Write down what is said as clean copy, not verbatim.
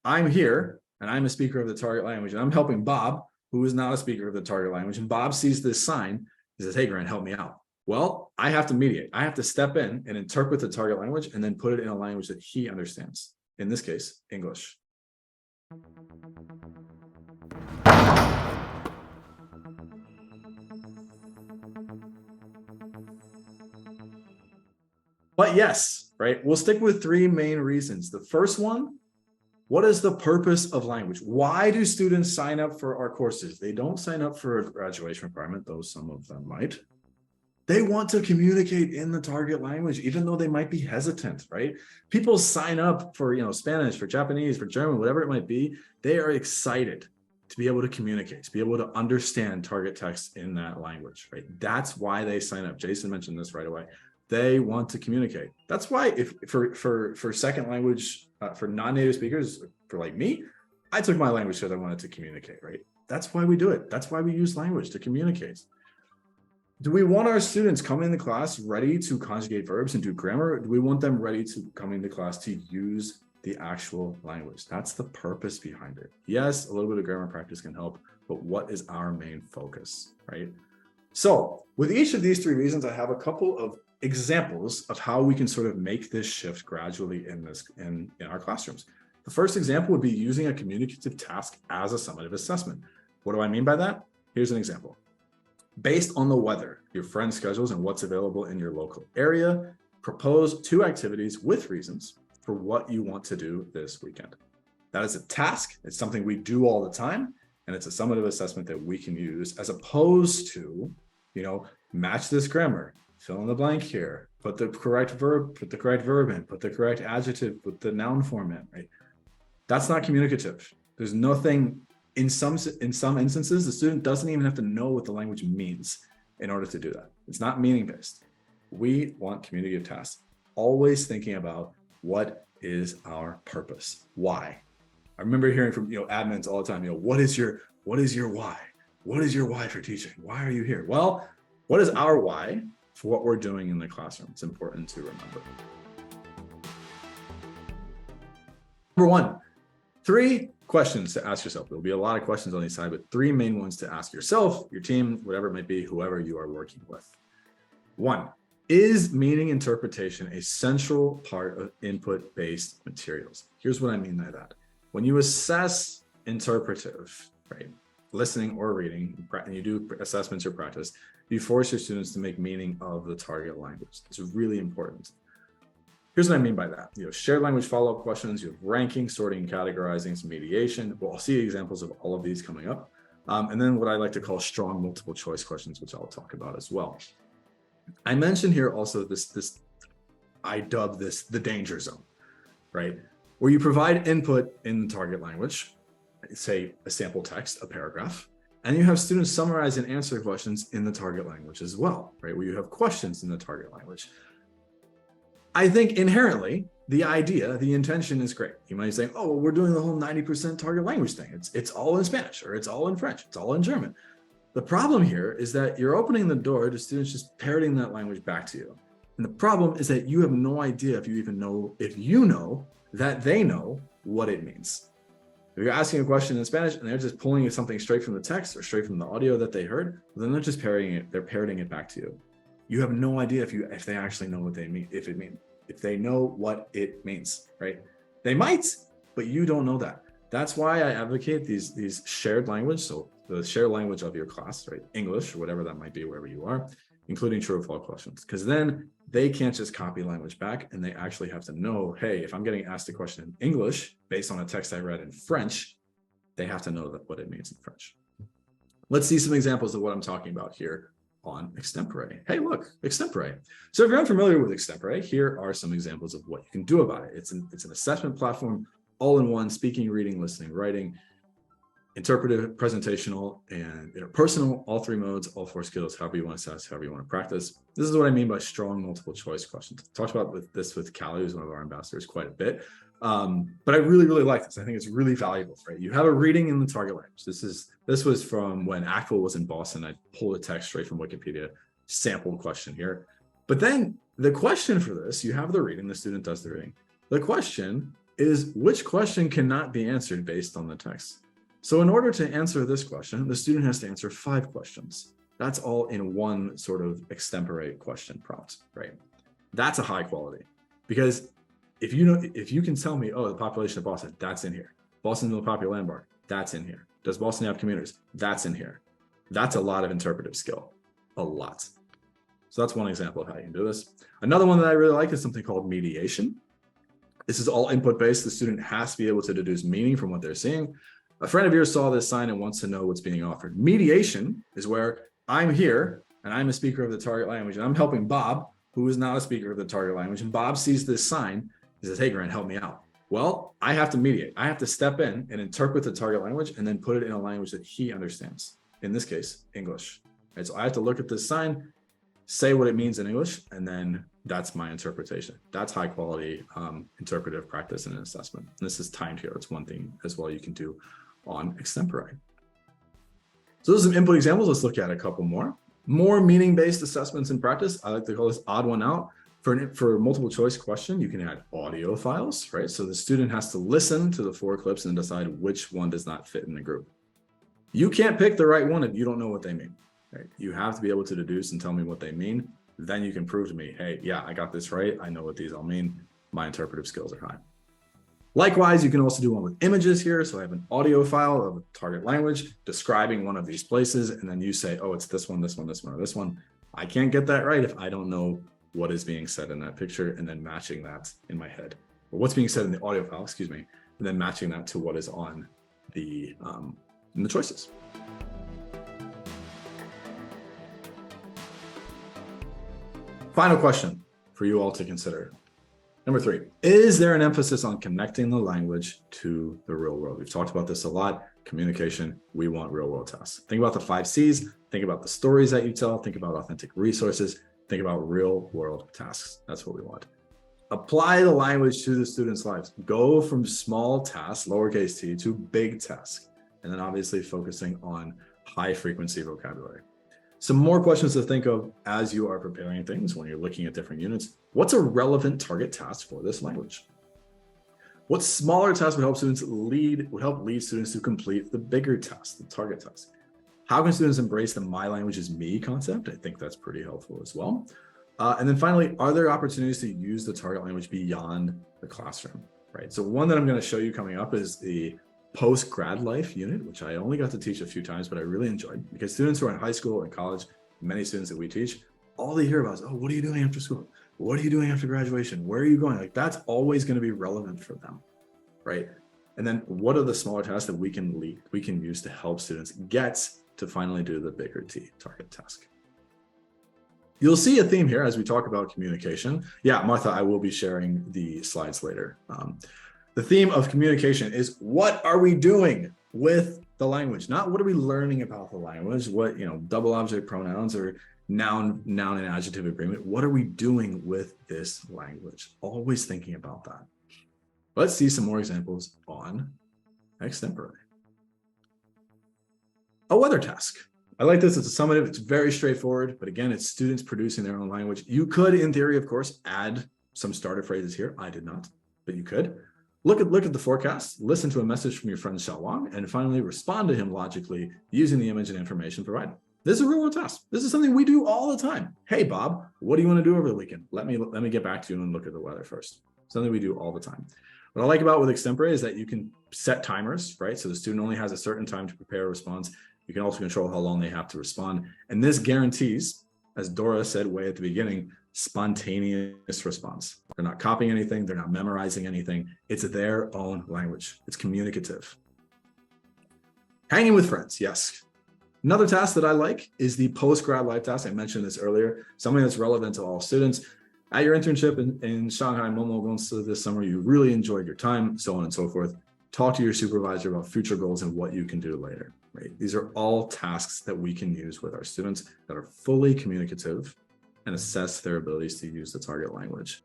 I'm here and I'm a speaker of the target language and I'm helping Bob, who is not a speaker of the target language. And Bob sees this sign. He says, hey, Grant, help me out. Well, I have to mediate. I have to step in and interpret the target language and then put it in a language that he understands. In this case, English. But yes, right, we'll stick with three main reasons. The first one, what is the purpose of language? Why do students sign up for our courses? They don't sign up for a graduation requirement, though some of them might. They want to communicate in the target language, even though they might be hesitant, right? People sign up for, Spanish, for Japanese, for German, whatever it might be. They are excited to be able to communicate, to be able to understand target text in that language, right? That's why they sign up. Jason mentioned this right away. They want to communicate. That's why if for second language, for non-native speakers, for like me, I took my language because I wanted to communicate, right? That's why we do it. That's why we use language to communicate. Do we want our students coming into class ready to conjugate verbs and do grammar? Do we want them ready to come into class to use the actual language? That's the purpose behind it. Yes, a little bit of grammar practice can help, but what is our main focus, right? So with each of these three reasons, I have a couple of examples of how we can sort of make this shift gradually in our classrooms. The first example would be using a communicative task as a summative assessment. What do I mean by that? Here's an example. Based on the weather, your friends' schedules, and what's available in your local area, propose 2 activities with reasons for what you want to do this weekend. That is a task. It's something we do all the time, and it's a summative assessment that we can use as opposed to, match this grammar, fill in the blank here, put the correct verb in, put the correct adjective, put the noun form in, right? That's not communicative. There's nothing, in some instances, the student doesn't even have to know what the language means in order to do that. It's not meaning-based. We want communicative tasks, always thinking about what is our purpose, why. I remember hearing from admins all the time, what is your why? What is your why for teaching? Why are you here? Well, what is our why for what we're doing in the classroom? It's important to remember. Number 1, 3 questions to ask yourself. There'll be a lot of questions on each side, but 3 main ones to ask yourself, your team, whatever it might be, whoever you are working with. 1, is meaning interpretation a central part of input-based materials? Here's what I mean by that. When you assess interpretive, right, listening or reading, and you do assessments or practice, you force your students to make meaning of the target language. It's really important. Here's what I mean by that. Shared language follow-up questions, you have ranking, sorting, categorizing, some mediation. We'll see examples of all of these coming up. And then what I like to call strong multiple choice questions, which I'll talk about as well. I mentioned here also I dub this the danger zone, right? Where you provide input in the target language, say a sample text, a paragraph, and you have students summarize and answer questions in the target language as well, right? Where you have questions in the target language. I think inherently, the intention is great. You might say, oh, well, we're doing the whole 90% target language thing. It's all in Spanish, or it's all in French, it's all in German. The problem here is that you're opening the door to students just parroting that language back to you. And the problem is that you have no idea if you know that they know what it means. If you're asking a question in Spanish and they're just pulling something straight from the text or straight from the audio that they heard, then they're just parroting it. They're parroting it back to you. You have no idea if they actually know what they mean, if they know what it means, right? They might, but you don't know that. That's why I advocate these shared language. So the shared language of your class, right? English, or whatever that might be, wherever you are, including true or false questions, because then they can't just copy language back, and they actually have to know, hey, if I'm getting asked a question in English based on a text I read in French, they have to know what it means in French. Let's see some examples of what I'm talking about here on extempore. Hey, look, extempore. So if you're unfamiliar with extempore, here are some examples of what you can do about it. It's an assessment platform, all in one: speaking, reading, listening, writing, interpretive, presentational, and interpersonal, all 3 modes, all 4 skills, however you want to assess, however you want to practice. This is what I mean by strong multiple choice questions. I talked about this with Callie, who's one of our ambassadors, quite a bit. But I really, really like this. I think it's really valuable, right? You have a reading in the target language. This was from when ACTFL was in Boston. I pulled a text straight from Wikipedia, sampled question here. But then the question for this, you have the reading, the student does the reading. The question is which question cannot be answered based on the text. So in order to answer this question, the student has to answer 5 questions. That's all in one sort of extempore question prompt, right? That's a high quality, because if you can tell me, oh, the population of Boston, that's in here. Boston's the popular landmark, that's in here. Does Boston have commuters? That's in here. That's a lot of interpretive skill, a lot. So that's one example of how you can do this. Another one that I really like is something called mediation. This is all input based. The student has to be able to deduce meaning from what they're seeing. A friend of yours saw this sign and wants to know what's being offered. Mediation is where I'm here and I'm a speaker of the target language and I'm helping Bob, who is not a speaker of the target language. And Bob sees this sign. He says, hey, Grant, help me out. Well, I have to mediate. I have to step in and interpret the target language and then put it in a language that he understands. In this case, English. Right? So I have to look at this sign, say what it means in English, and then that's my interpretation. That's high quality interpretive practice and assessment. And this is timed here. It's one thing as well you can do on extempore. So those are some input examples. Let's look at a couple more. More meaning-based assessments in practice. I like to call this odd one out. For a multiple choice question, you can add audio files, right? So the student has to listen to the 4 clips and decide which one does not fit in the group. You can't pick the right one if you don't know what they mean, right? You have to be able to deduce and tell me what they mean. Then you can prove to me, hey, yeah, I got this right. I know what these all mean. My interpretive skills are high. Likewise, you can also do one with images here. So I have an audio file of a target language describing one of these places. And then you say, oh, it's this one, this one, this one, or this one. I can't get that right if I don't know what is being said in that picture and then matching that in my head, or what's being said in the audio file, excuse me, and then matching that to what is on the in the choices. Final question for you all to consider. Number 3, is there an emphasis on connecting the language to the real world? We've talked about this a lot. Communication, we want real world tasks. Think about the 5 C's, think about the stories that you tell, think about authentic resources, think about real world tasks. That's what we want. Apply the language to the students' lives. Go from small tasks, lowercase t, to big tasks. And then obviously focusing on high frequency vocabulary. Some more questions to think of as you are preparing things when you're looking at different units. What's a relevant target task for this language? What smaller tasks would help lead students to complete the bigger task, the target task? How can students embrace the my language is me concept? I think that's pretty helpful as well. And then finally, are there opportunities to use the target language beyond the classroom, right? So one that I'm going to show you coming up is the post-grad life unit, which I only got to teach a few times, but I really enjoyed, because students who are in high school and college, many students that we teach, all they hear about is, oh, what are you doing after school? What are you doing after graduation? Where are you going? Like, that's always going to be relevant for them, right? And then what are the smaller tasks that we can use to help students get to finally do the bigger T target task? You'll see a theme here as we talk about communication. Yeah, Martha, I will be sharing the slides later. The theme of communication is, what are we doing with the language? Not what are we learning about the language, what, double object pronouns or noun and adjective agreement. What are we doing with this language? Always thinking about that. Let's see some more examples on extempore. A weather task. I like this. It's a summative. It's very straightforward, but again, it's students producing their own language. You could, in theory, of course, add some starter phrases here. I did not, but you could. Look at the forecast, listen to a message from your friend Xiaowang, and finally respond to him logically using the image and information provided. This is a real world task. This is something we do all the time. Hey, Bob, what do you want to do over the weekend? Let me get back to you and look at the weather first. Something we do all the time. What I like about with extempore is that you can set timers, right? So the student only has a certain time to prepare a response. You can also control how long they have to respond. And this guarantees, as Dora said way at the beginning, spontaneous response. They're not copying anything. They're not memorizing anything. It's their own language. It's communicative. Hanging with friends, yes. Another task that I like is the post-grad life task. I mentioned this earlier, something that's relevant to all students. At your internship in Shanghai Momo this summer, you really enjoyed your time, so on and so forth. Talk to your supervisor about future goals and what you can do later. Right? These are all tasks that we can use with our students that are fully communicative and assess their abilities to use the target language.